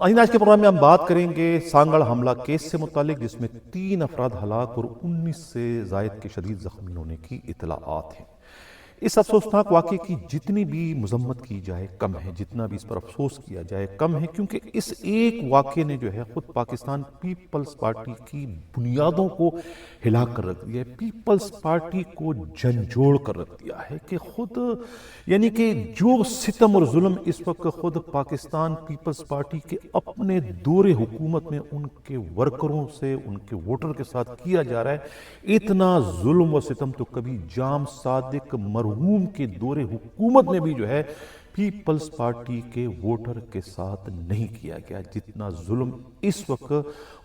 آج کے پروگرام میں ہم بات کریں گے سانگڑ حملہ کیس سے متعلق، جس میں 3 افراد ہلاک اور 19 سے زائد کے شدید زخمی ہونے کی اطلاعات ہیں۔ اس افسوسناک واقعے کی جتنی بھی مذمت کی جائے کم ہے، جتنا بھی اس پر افسوس کیا جائے کم ہے، کیونکہ اس ایک واقعے نے جو ہے خود پاکستان پیپلز پارٹی کی بنیادوں کو ہلا کر رکھ دیا ہے، پیپلز پارٹی کو جھنجھوڑ کر رکھ دیا ہے کہ خود یعنی کہ جو ستم اور ظلم اس وقت خود پاکستان پیپلز پارٹی کے اپنے دور حکومت میں ان کے ورکروں سے، ان کے ووٹر کے ساتھ کیا جا رہا ہے، اتنا ظلم و ستم تو کبھی جام صادق مرحوم کے دور حکومت میں بھی جو ہے پیپلز پارٹی کے ووٹر کے ساتھ نہیں کیا گیا، جتنا ظلم اس وقت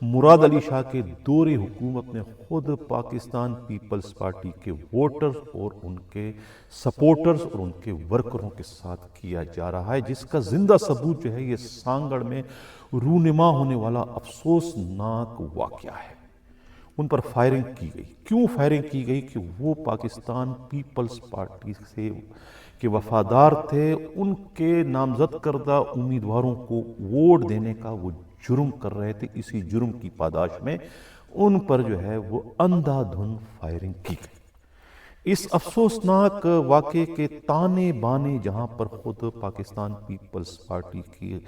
مراد علی شاہ کے دور حکومت میں خود پاکستان پیپلز پارٹی کے ووٹرز اور ان کے سپورٹرز اور ان کے ورکروں کے ساتھ کیا جا رہا ہے، جس کا زندہ ثبوت جو ہے یہ سانگڑ میں رونما ہونے والا افسوسناک واقعہ ہے۔ ان پر فائرنگ کی گئی، کیوں فائرنگ کی گئی؟ کہ وہ پاکستان پیپلز پارٹی سے کے وفادار تھے، ان کے نامزد کردہ امیدواروں کو ووٹ دینے کا وہ جرم کر رہے تھے، اسی جرم کی پاداش میں ان پر جو ہے وہ اندھا دھن فائرنگ کی گئی۔ اس افسوسناک واقعے کے تانے بانے جہاں پر خود پاکستان پیپلز پارٹی کی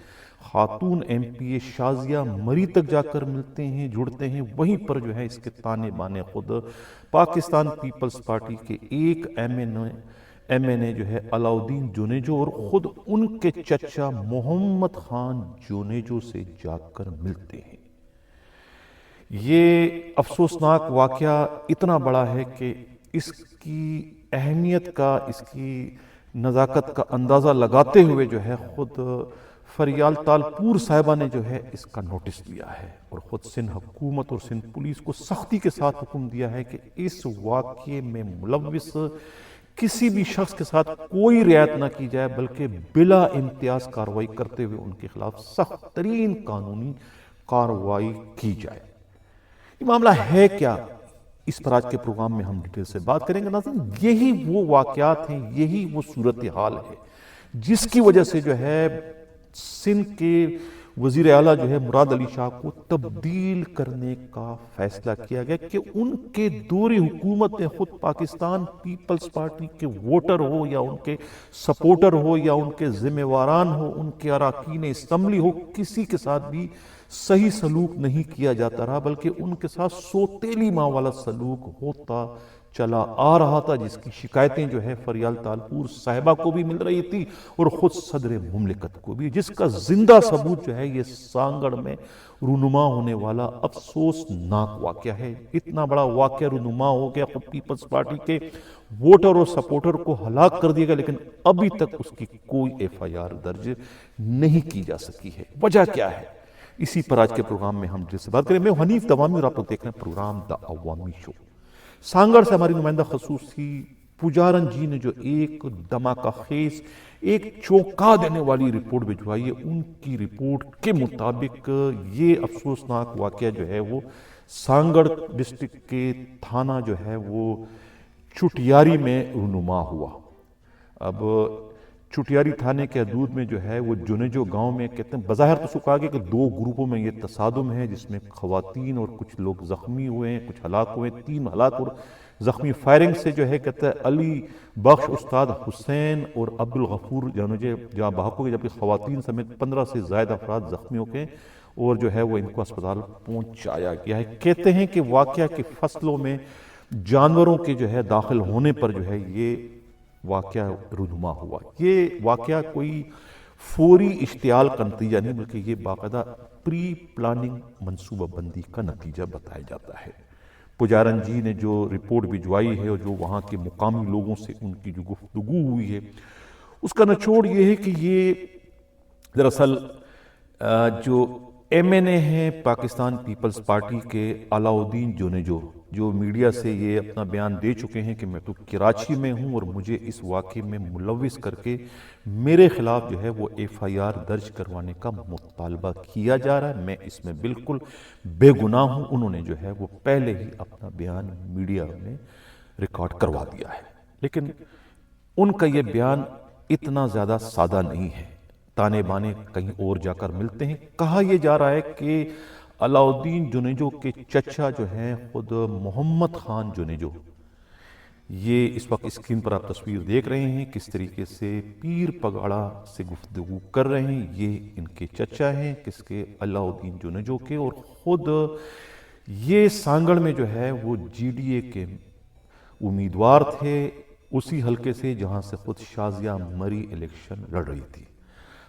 خاتون ایم پی اے شازیہ مری تک جا کر ملتے ہیں، جڑتے ہیں، وہیں پر جو ہے اس کے تانے بانے خود پاکستان پیپلز پارٹی کے ایک ایم این اے جو ہے علاؤدین جونیجو اور خود ان کے چچا محمد خان جونیجو سے جا کر ملتے ہیں۔ یہ افسوسناک واقعہ اتنا بڑا ہے کہ اس کی اہمیت کا، اس کی نزاکت کا اندازہ لگاتے ہوئے جو ہے خود فریال تالپور صاحبہ نے جو ہے اس کا نوٹس لیا ہے اور خود سندھ حکومت اور سندھ پولیس کو سختی کے ساتھ حکم دیا ہے کہ اس واقعے میں ملوث کسی بھی شخص کے ساتھ کوئی رعایت نہ کی جائے، بلکہ بلا امتیاز کارروائی کرتے ہوئے ان کے خلاف سخت ترین قانونی کارروائی کی جائے۔ یہ معاملہ ہے کیا؟ اس پر آج کے پروگرام میں ہم ڈیٹیل سے بات کریں گے۔ ناظرین، یہی وہ واقعات ہیں، یہی وہ صورتحال ہے جس کی وجہ سے جو ہے سندھ کے وزیر اعلیٰ جو ہے مراد علی شاہ کو تبدیل کرنے کا فیصلہ کیا گیا کہ ان کے دور حکومت میں خود پاکستان پیپلز پارٹی کے ووٹر ہو یا ان کے سپورٹر ہو یا ان کے ذمہ واران ہو، ان کے اراکین اسمبلی ہو، کسی کے ساتھ بھی صحیح سلوک نہیں کیا جاتا رہا، بلکہ ان کے ساتھ سوتیلی ماں والا سلوک ہوتا چلا آ رہا تھا، جس کی شکایتیں جو ہے فریال تالپور صاحبہ کو بھی مل رہی تھی اور خود صدر مملکت کو بھی، جس کا زندہ ثبوت جو ہے یہ سانگڑ میں رونما ہونے والا افسوسناک واقعہ ہے۔ اتنا بڑا واقعہ رونما ہو گیا، خود پیپلز پارٹی کے ووٹر اور سپورٹر کو ہلاک کر دیا گیا، لیکن ابھی تک اس کی کوئی ایف آئی آر درج نہیں کی جا سکی ہے۔ وجہ کیا ہے؟ اسی پر آج کے پروگرام میں ہم جس سے بات کریں۔ میں حنیف دوامی اور آپ لوگ دیکھ رہے ہیں پروگرام دا عوامی شو۔ سانگڑ سے ہماری نمائندہ خصوصی پجارن جی نے جو ایک دھماکہ خیز، ایک چونکا دینے والی رپورٹ بھجوائی ہے، ان کی رپورٹ کے مطابق یہ افسوسناک واقعہ جو ہے وہ سانگڑ ڈسٹرکٹ کے تھانہ جو ہے وہ چٹیاری میں رونما ہوا۔ اب چٹیاری تھانے کے حدود میں جو ہے وہ جونیجو گاؤں میں، کہتے ہیں بظاہر تو کہا گیا کہ 2 گروپوں میں یہ تصادم ہے، جس میں خواتین اور کچھ لوگ زخمی ہوئے ہیں، کچھ ہلاک ہوئے، 3 ہلاک اور زخمی فائرنگ سے جو ہے کہتا ہے علی بخش، استاد حسین اور عبدالغفور جونیجو جہاں بحق ہو گئے، جبکہ خواتین سمیت 15 سے زائد افراد زخمی ہو گئے اور جو ہے وہ ان کو اسپتال پہنچایا گیا ہے۔ کہتے ہیں کہ واقعہ کے فصلوں میں جانوروں کے جو ہے داخل ہونے پر جو ہے یہ واقعہ رونما ہوا۔ یہ واقعہ کوئی فوری اشتعال کا نتیجہ نہیں، بلکہ یہ باقاعدہ پری پلاننگ منصوبہ بندی کا نتیجہ بتایا جاتا ہے۔ پجارن جی نے جو رپورٹ بھجوائی ہے اور جو وہاں کے مقامی لوگوں سے ان کی جو گفتگو ہوئی ہے، اس کا نچوڑ یہ ہے کہ یہ دراصل جو ایم این اے ہیں پاکستان پیپلز پارٹی کے علاؤدین جونیجو، جو میڈیا سے یہ اپنا بیان دے چکے ہیں کہ میں تو کراچی میں ہوں اور مجھے اس واقعے میں ملوث کر کے میرے خلاف جو ہے وہ ایف آئی آر درج کروانے کا مطالبہ کیا جا رہا ہے، میں اس میں بالکل بے گناہ ہوں۔ انہوں نے جو ہے وہ پہلے ہی اپنا بیان میڈیا میں ریکارڈ کروا دیا ہے، لیکن ان کا یہ بیان اتنا زیادہ سادہ نہیں ہے۔ تانے بانے کہیں اور جا کر ملتے ہیں۔ کہا یہ جا رہا ہے کہ علاؤالدین جنیجو کے چچا جو ہیں خود محمد خان جنیجو، یہ اس وقت اسکرین پر آپ تصویر دیکھ رہے ہیں کس طریقے سے پیر پگاڑا سے گفتگو کر رہے ہیں، یہ ان کے چچا ہیں کس کے، علاؤالدین جنیجو کے، اور خود یہ سانگڑ میں جو ہے وہ جی ڈی اے کے امیدوار تھے، اسی حلقے سے جہاں سے خود شازیہ مری الیکشن لڑ رہی تھی۔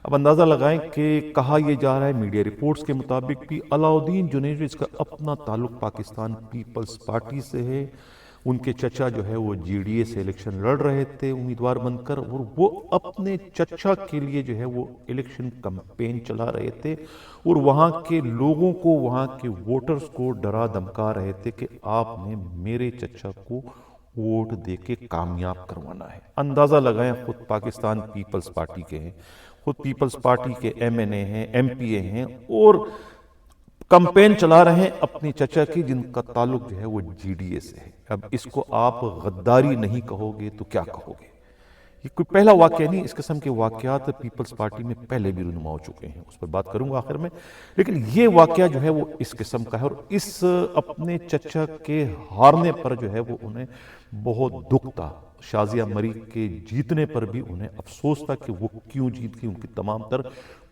اب اندازہ لگائیں کہ کہا یہ جا رہا ہے میڈیا رپورٹس کے مطابق بھی علاؤالدین جنیجو اس کا اپنا تعلق پاکستان پیپلز پارٹی سے ہے، ان کے چچا جو ہے وہ جی ڈی اے سے الیکشن لڑ رہے تھے امیدوار بن کر، اور وہ اپنے چچا کے لیے جو ہے وہ الیکشن کمپین چلا رہے تھے، اور وہاں کے لوگوں کو، وہاں کے ووٹرز کو ڈرا دھمکا رہے تھے کہ آپ نے میرے چچا کو ووٹ دے کے کامیاب کروانا ہے۔ اندازہ لگائیں خود پاکستان پیپلز پارٹی کے ہیں، خود پیپلز پارٹی کے ایم این اے ہیں، ایم پی اے ہیں، اور کمپین چلا رہے ہیں اپنے چچا کی جن کا تعلق جو ہے وہ جی ڈی اے سے ہے۔ اب اس کو آپ غداری نہیں کہو گے تو کیا کہو گے؟ یہ کوئی پہلا واقعہ نہیں، اس قسم کے واقعات پیپلز پارٹی میں پہلے بھی رونما ہو چکے ہیں، اس پر بات کروں گا آخر میں، لیکن یہ واقعہ جو ہے وہ اس قسم کا ہے، اور اس اپنے چچا کے ہارنے پر جو ہے وہ انہیں بہت دکھ تھا۔ شازیہ مری کے جیتنے پر بھی انہیں افسوس تھا کہ وہ کیوں جیت گئی، ان کی تمام تر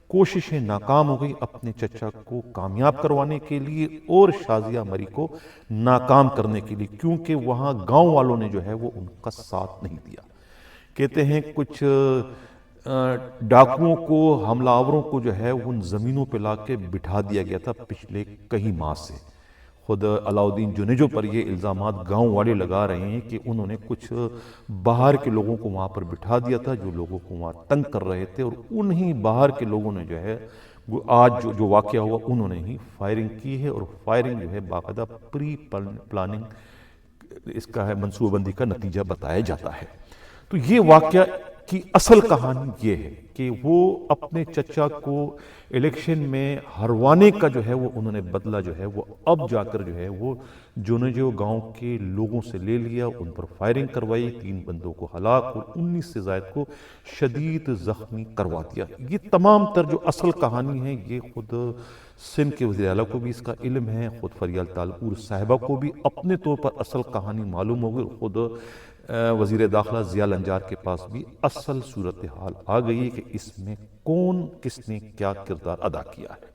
کوششیں ناکام ہو گئی اپنے چچا کو کامیاب کروانے کے لیے اور شازیہ مری کو ناکام کرنے کے لیے، کیونکہ وہاں گاؤں والوں نے جو ہے وہ ان کا ساتھ نہیں دیا۔ کہتے ہیں کچھ ڈاکوؤں کو، حملہ آوروں کو جو ہے ان زمینوں پہ لا کے بٹھا دیا گیا تھا پچھلے کئی ماہ سے۔ خود علاؤالدین جنیجو پر یہ الزامات گاؤں والے لگا رہے ہیں کہ انہوں نے کچھ باہر کے لوگوں کو وہاں پر بٹھا دیا تھا جو لوگوں کو وہاں تنگ کر رہے تھے، اور انہی باہر کے لوگوں نے جو ہے آج جو واقعہ ہوا انہوں نے ہی فائرنگ کی ہے، اور فائرنگ جو ہے باقاعدہ پری پلاننگ اس کا ہے، منصوبہ بندی کا نتیجہ بتایا جاتا ہے۔ تو یہ واقعہ کی اصل کہانی یہ ہے کہ وہ اپنے چچا کو الیکشن میں ہروانے کا جو ہے وہ انہوں نے بدلہ جو ہے وہ اب جا کر جو ہے وہ جنیجو گاؤں کے لوگوں سے لے لیا، ان پر فائرنگ کروائی، 3 بندوں کو ہلاک اور 19 سے زائد کو شدید زخمی کروا دیا۔ یہ تمام تر جو اصل کہانی ہے یہ خود سندھ کے وزیر اعلیٰ کو بھی اس کا علم ہے، خود فریال تالپور صاحبہ کو بھی اپنے طور پر اصل کہانی معلوم ہوگی، اور خود وزیر داخلہ ضیاء الانجار کے پاس بھی اصل صورتحال آ گئی ہے کہ اس میں کون کس نے کیا کردار ادا کیا ہے۔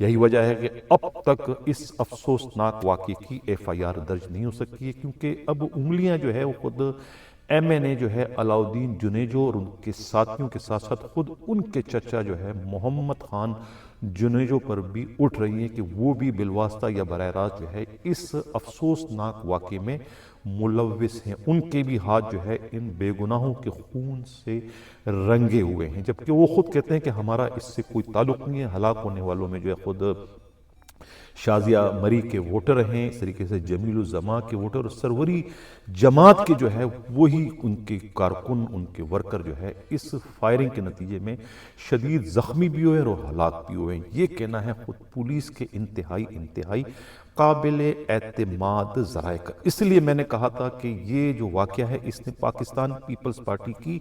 یہی وجہ ہے کہ اب تک اس افسوسناک واقعے کی ایف آئی آر درج نہیں ہو سکی ہے، کیونکہ اب انگلیاں جو ہے وہ خود ایم این اے جو ہے علاؤالدین جنیجو اور ان کے ساتھیوں کے ساتھ ساتھ خود ان کے چچا جو ہے محمد خان جنیجو پر بھی اٹھ رہی ہیں کہ وہ بھی بالواسطہ یا براہ راست جو ہے اس افسوسناک واقعے میں ملوث ہیں، ان کے بھی ہاتھ جو ہے ان بے گناہوں کے خون سے رنگے ہوئے ہیں، جبکہ وہ خود کہتے ہیں کہ ہمارا اس سے کوئی تعلق نہیں ہے۔ ہلاک ہونے والوں میں جو ہے خود شازیہ مری کے ووٹر ہیں، اس طریقے سے جمیل الزما کے ووٹر اور سروری جماعت کے جو ہے وہی ان کے کارکن، ان کے ورکر جو ہے اس فائرنگ کے نتیجے میں شدید زخمی بھی ہوئے اور ہلاک بھی ہوئے ہیں۔ یہ کہنا ہے خود پولیس کے انتہائی قابل اعتماد ذرائع کا۔ اس لیے میں نے کہا تھا کہ یہ جو واقعہ ہے اس نے پاکستان پیپلز پارٹی کی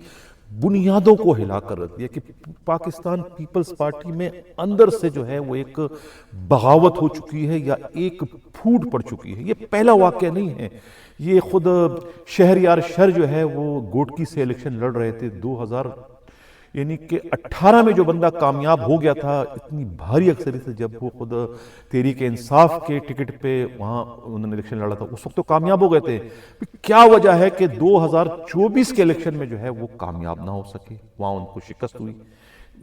بنیادوں کو ہلا کر رکھ دیا، کہ پاکستان پیپلز پارٹی میں اندر سے جو ہے وہ ایک بغاوت ہو چکی ہے یا ایک پھوٹ پڑ چکی ہے۔ یہ پہلا واقعہ نہیں ہے، یہ خود شہریار شر جو ہے وہ گوٹکی سے الیکشن لڑ رہے تھے 2018 میں جو بندہ کامیاب ہو گیا تھا اتنی بھاری اکثریت سے، جب وہ خود تحریک انصاف کے ٹکٹ پہ وہاں انہوں نے الیکشن لڑا تھا اس وقت تو کامیاب ہو گئے تھے۔ کیا وجہ ہے کہ 2024 کے الیکشن میں جو ہے وہ کامیاب نہ ہو سکے، وہاں ان کو شکست ہوئی؟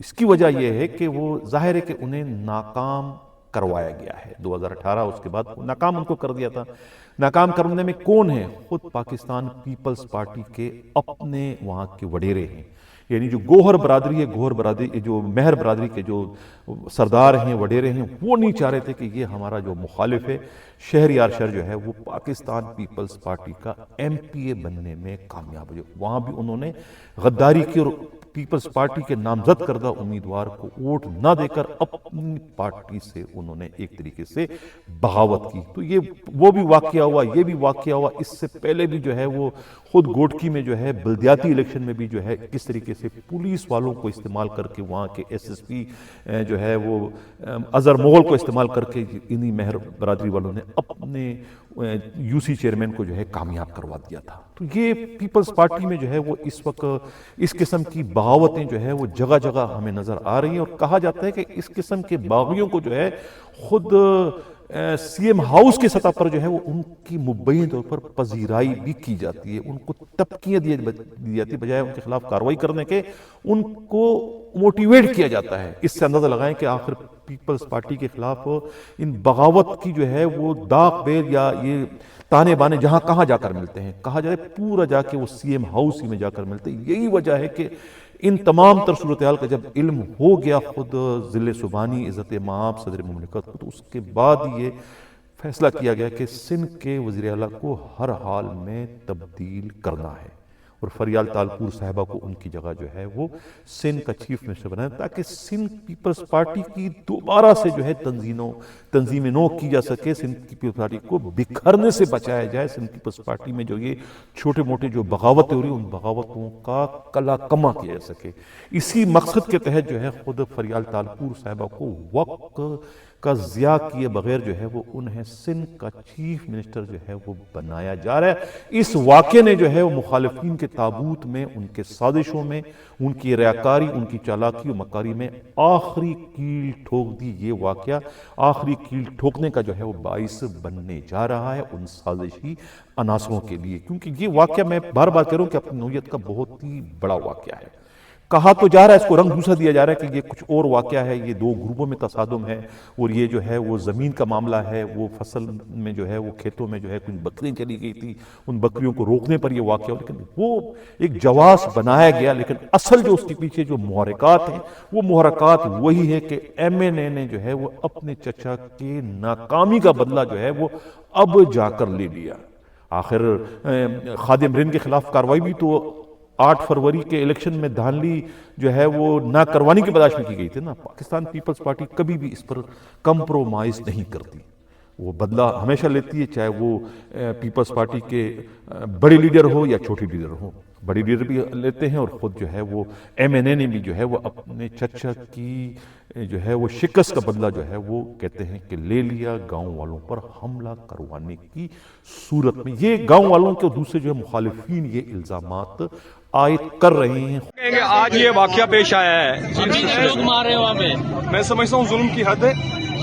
اس کی وجہ یہ ہے کہ وہ ظاہر ہے کہ انہیں ناکام کروایا گیا ہے 2018، اس کے بعد ناکام ان کو کر دیا تھا۔ ناکام کرنے میں کون ہے؟ خود پاکستان پیپلز پارٹی کے اپنے وہاں کے وڈیرے ہیں، یعنی جو گوہر برادری ہے، گوہر برادری جو مہر برادری کے جو سردار ہیں، وڈیرے ہیں، وہ نہیں چاہ رہے تھے کہ یہ ہمارا جو مخالف ہے شہریار شر جو ہے وہ پاکستان پیپلز پارٹی کا ایم پی اے بننے میں کامیاب ہو جائے۔ وہاں بھی انہوں نے غداری کی اور پیپلز پارٹی کے نامزد کردہ امیدوار کو ووٹ نہ دے کر اپنی پارٹی سے انہوں نے ایک طریقے سے بغاوت کی. تو یہ وہ بھی واقعہ ہوا, یہ بھی واقعہ ہوا. اس سے پہلے بھی جو ہے وہ خود گوٹکی میں جو ہے بلدیاتی الیکشن میں بھی جو ہے کس طریقے سے پولیس والوں کو استعمال کر کے وہاں کے ایس ایس پی جو ہے وہ اظہر مغل کو استعمال کر کے انہی مہر برادری والوں نے اپنے یو سی چیئرمین کو جو ہے کامیاب کروا دیا تھا. تو یہ پیپلز پارٹی میں جو ہے وہ اس وقت اس قسم کی بغاوتیں جو ہے وہ جگہ جگہ ہمیں نظر آ رہی ہیں, اور کہا جاتا ہے کہ اس قسم کے باغیوں کو جو ہے خود سی ایم ہاؤس کی سطح پر جو ہے وہ ان کی مبین طور پر پذیرائی بھی کی جاتی ہے, ان کو تبکیاں دی جاتی ہے بجائے ان کے خلاف کارروائی کرنے کے, ان کو موٹیویٹ کیا جاتا ہے. اس سے اندازہ لگائیں کہ آخر پیپلز پارٹی کے خلاف ان بغاوت کی جو ہے وہ داغ بیل یا یہ تانے بانے جہاں کہاں جا کر ملتے ہیں, کہا جائے پورا جا کے وہ سی ایم ہاؤس ہی میں جا کر ملتے ہیں. یہی وجہ ہے کہ ان تمام تر صورتحال کا جب علم ہو گیا خود ضلع سبحانی عزت مآب صدر مملکت کو, تو اس کے بعد یہ فیصلہ کیا گیا کہ سندھ کے وزیر اعلیٰ کو ہر حال میں تبدیل کرنا ہے, اور فریال تالپور صاحبہ کو ان کی جگہ جو ہے وہ سندھ کا چیف منسٹر بنایا, تاکہ سندھ پیپلز پارٹی کی دوبارہ سے جو ہے تنظیم نو کی جا سکے, سندھ کی پیپلز پارٹی کو بکھرنے سے بچایا جائے. سندھ پیپلز پارٹی میں جو یہ چھوٹے موٹے جو بغاوتیں ہو رہی ہیں ان بغاوتوں کا کلا کما کیا جا سکے. اسی مقصد کے تحت جو ہے خود فریال تالپور صاحبہ کو وقت کا ضیاع کیے بغیر جو ہے وہ انہیں سندھ کا چیف منسٹر جو ہے وہ بنایا جا رہا ہے. اس واقعے نے جو ہے وہ مخالفین کے تابوت میں, ان کے سازشوں میں, ان کی ریاکاری, ان کی چالاکی و مکاری میں آخری کیل ٹھوک دی. یہ واقعہ آخری کیل ٹھوکنے کا جو ہے وہ باعث بننے جا رہا ہے ان سازشی عناصروں کے لیے, کیونکہ یہ واقعہ میں بار بار کہہ رہا ہوں کہ اپنی نوعیت کا بہت ہی بڑا واقعہ ہے. کہا تو جا رہا ہے, اس کو رنگ دوسرا دیا جا رہا ہے کہ یہ کچھ اور واقعہ ہے, یہ دو گروپوں میں تصادم ہے, اور یہ جو ہے وہ زمین کا معاملہ ہے. وہ فصل میں جو ہے وہ کھیتوں میں جو ہے کچھ بکریاں چلی گئی تھی, ان بکریوں کو روکنے پر یہ واقعہ, لیکن وہ ایک جواز بنایا گیا. لیکن اصل جو اس کے پیچھے جو محرکات ہیں وہ محرکات وہی ہے کہ ایم این اے نے جو ہے وہ اپنے چچا کے ناکامی کا بدلہ جو ہے وہ اب جا کر لے لیا. آخر خادم رند کے خلاف کارروائی بھی تو 8 فروری کے الیکشن میں دھاندلی جو ہے وہ نہ کروانے کی بداعش میں کی گئی تھی نا. پاکستان پیپلز پارٹی کبھی بھی اس پر کمپرومائز نہیں کرتی, وہ بدلہ ہمیشہ لیتی ہے, چاہے وہ پیپلز پارٹی کے بڑے لیڈر ہو یا چھوٹے لیڈر ہو. بڑی لیڈر بھی لیتے ہیں, اور خود جو ہے وہ ایم این اے نے بھی جو ہے وہ اپنے چچا کی جو ہے وہ شکست کا بدلہ جو ہے وہ کہتے ہیں کہ لے لیا گاؤں والوں پر حملہ کروانے کی صورت میں. یہ گاؤں والوں کے دوسرے جو ہے مخالفین یہ الزامات عائد کر رہے ہیں. آج یہ واقعہ پیش آیا ہے, میں سمجھتا ہوں ظلم کی حد ہے.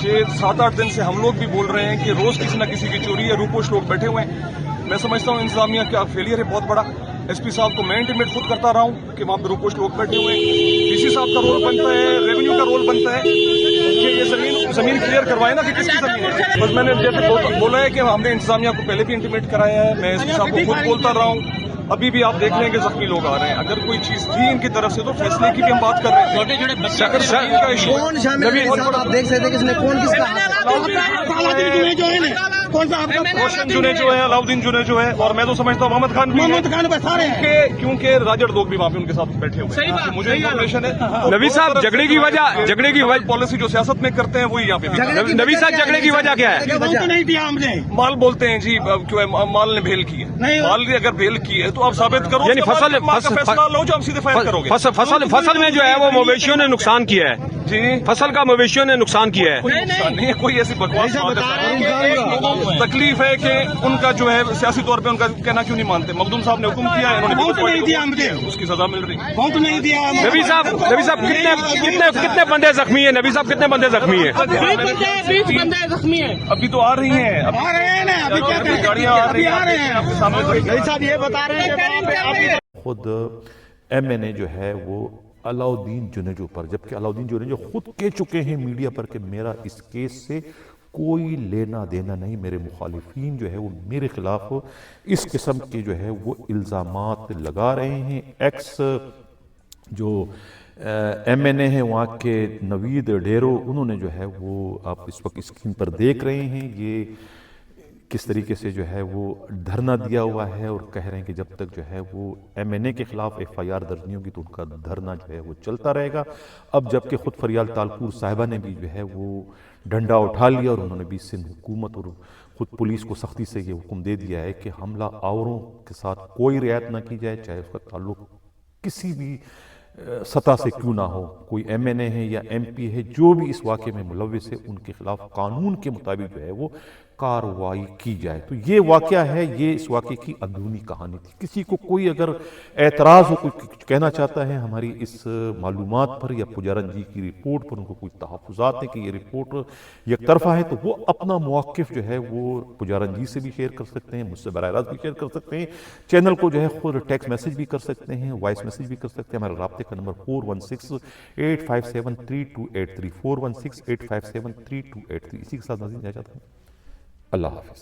یہ 7-8 دن سے ہم لوگ بھی بول رہے ہیں کہ روز کسی نہ کسی کی چوری ہے, روپوش لوگ بیٹھے ہوئے ہیں. میں سمجھتا ہوں انتظامیہ کا فیلئر ہے بہت بڑا. ایس پی صاحب کو میں انٹیمیٹ خود کرتا رہا ہوں کہ وہاں پہ روپوش لوگ بیٹھے ہوئے ہیں. ڈی سی صاحب کا رول بنتا ہے, ریونیو کا رول بنتا ہے کہ یہ زمین کلیئر کروائے نا کہ کس کی زمین ہے. بس میں نے جیسے بولا ہے کہ ہم نے انتظامیہ کو پہلے بھی انٹیمیٹ کرایا ہے. میں ایس پی صاحب کو خود بولتا رہا ہوں. ابھی بھی آپ دیکھ لیں کہ زخمی لوگ آ رہے ہیں. اگر کوئی چیز تھی ان کی طرف سے تو فیصلے کی بھی ہم بات کر رہے تھے. اگر زمین کا ایشو آپ دیکھ سکتے ہیں کس نے کون کس کا روشن جنے جو ہے, علاؤدین جنے جو ہے, اور میں تو سمجھتا ہوں محمد خان کیونکہ راجر لوگ بھی وہاں پہ ان کے ساتھ بیٹھے ہوئے ہیں. مجھے انفارمیشن ہے نبی صاحب جھگڑے کی وجہ پالیسی جو سیاست میں کرتے ہیں وہی یہاں پہ. نبی صاحب جھگڑے کی وجہ کیا ہے؟ مال بولتے ہیں جی, مال نے بھیل کی ہے. مال نے اگر بھیل کی ہے تو آپ ثابت کرو, یعنی فیصلہ لو جو آپ سیدھے فائر کرو گے. فصل میں جو ہے وہ مویشیوں نے نقصان کیا ہے جی, فصل کا مویشیوں نے نقصان کیا ہے. نہیں ہے کوئی ایسی بکواس تکلیف ہے کہ ان کا جو ہے سیاسی طور پہ ان کا کہنا کیوں نہیں مانتے. مخدوم صاحب نے حکم کیا ہے, انہوں نے اس کی سزا مل رہی ہے. نبی صاحب کتنے بندے زخمی ہیں؟ نبی صاحب کتنے بندے زخمی ہیں؟ 20 بندے زخمی ہیں. ابھی تو آ رہی ہیں, گاڑیاں آ رہی ہیں آپ کے سامنے. یہ بتا رہے ہیں خود ایم این اے جو ہے وہ علاؤدین جنیجو پر, جبکہ علاؤدین جنیجو خود کہہ چکے ہیں میڈیا پر کہ میرا اس کیس سے کوئی لینا دینا نہیں, میرے مخالفین جو ہے وہ میرے خلاف اس قسم کے جو ہے وہ الزامات لگا رہے ہیں. ایکس جو ایم این اے ہیں وہاں کے نوید ڈیرو, انہوں نے جو ہے وہ آپ اس وقت اسکرین پر دیکھ رہے ہیں, یہ کس طریقے سے جو ہے وہ دھرنا دیا ہوا ہے اور کہہ رہے ہیں کہ جب تک جو ہے وہ MNA کے خلاف FIR درج نہیں ہوگی تو ان کا دھرنا جو ہے وہ چلتا رہے گا. اب جبکہ خود فریال تالپور صاحبہ نے بھی جو ہے وہ ڈنڈا اٹھا لیا اور انہوں نے بھی سندھ حکومت اور خود پولیس کو سختی سے یہ حکم دے دیا ہے کہ حملہ آوروں کے ساتھ کوئی رعایت نہ کی جائے، چاہے اس کا تعلق کسی بھی سطح سے کیوں نہ ہو. کوئی MNA ہے یا MP ہے، جو بھی اس واقعے میں ملوث ہے ان کے خلاف قانون کے مطابق جو ہے وہ کارروائی کی جائے. تو یہ واقعہ ہے، یہ اس واقعے کی اندرونی کہانی تھی. کسی کو کوئی اگر اعتراض ہو، کوئی کہنا چاہتا ہے ہماری اس معلومات پر یا پجارن جی کی رپورٹ پر ان کو کوئی تحفظات ہیں کہ یہ رپورٹ یک طرفہ ہے، تو وہ اپنا موقف جو ہے وہ پجارن جی سے بھی شیئر کر سکتے ہیں، مجھ سے براہ راست بھی شیئر کر سکتے ہیں. چینل کو جو ہے خود ٹیکسٹ میسج بھی کر سکتے ہیں، وائس میسج بھی کر سکتے ہیں. ہمارے رابطے کا نمبر 4168573283 4168573283. اسی کے ساتھ ناظرین اجازت ہے. اللہ حافظ.